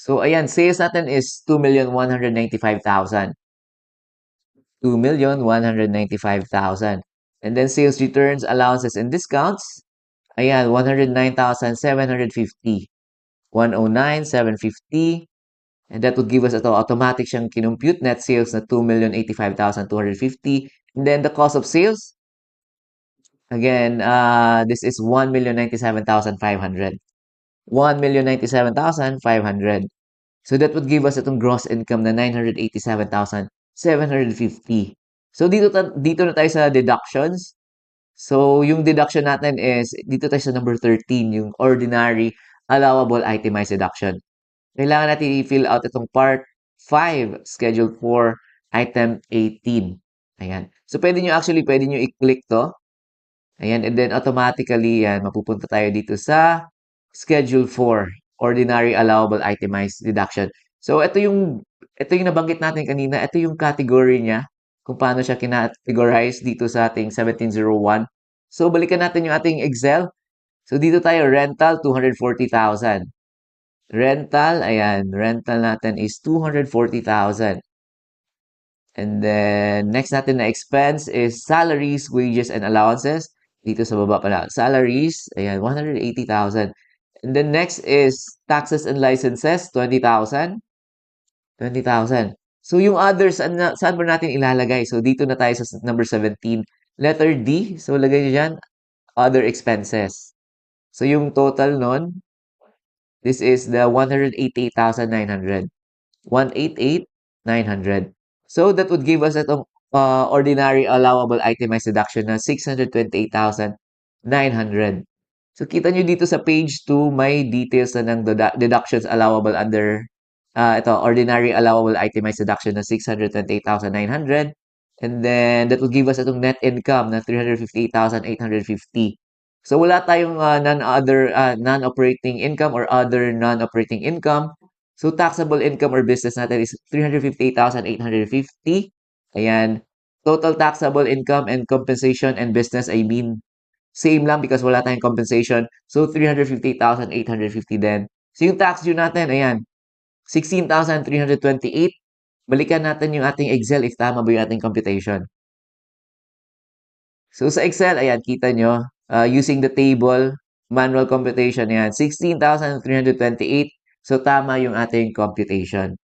So, ayan, sales natin is 2,195,000. 2,195,000. And then sales returns, allowances, and discounts. Ayan, 109,750. 109,750. And that would give us ito, automatic siyang kinumpute net sales na 2,085,250. And then the cost of sales, again, this is 1,097,500. 1,097,500. So that would give us itong gross income na 987,750. So dito na tayo sa deductions. So yung deduction natin is dito tayo sa number 13, yung ordinary allowable itemized deduction. Kailangan natin i-fill out itong part 5, schedule 4, item 18. Ayan. So pwede nyo i-click to. Ayan, and then automatically yan, mapupunta tayo dito sa Schedule 4, Ordinary Allowable Itemized Deduction. So ito yung nabanggit natin kanina, ito yung category niya, kung paano siya kinategorize dito sa ating 1701. So balikan natin yung ating Excel. So dito tayo, rental 240,000. Rental, ayan, rental natin is 240,000. And then, next natin na expense is salaries, wages, and allowances. Dito sa baba pala. Salaries, ayan, 180,000. And then next is taxes and licenses, 20,000. 20,000. So yung others, saan ba natin ilalagay? So dito na tayo sa number 17. Letter D, so lagay nyo dyan, other expenses. So yung total nun, this is the 188,900. 188,900. So that would give us itong ordinary allowable itemized deduction na 628,900. So kita nyo dito sa page 2, may details na ng deductions allowable under ito, ordinary allowable itemized deduction na 628,900. And then that will give us itong net income na 358,850. So wala tayong non-operating income or other non-operating income. So taxable income or business natin is 358,850. Ayan. Total taxable income and compensation and business, I mean, same lang because wala tayong compensation. So 358,850 din. So yung tax due natin, ayan, 16,328. Balikan natin yung ating Excel if tama ba yung ating computation. So sa Excel, ayan, kita nyo, using the table, manual computation, ayan, 16,328. So tama yung ating computation.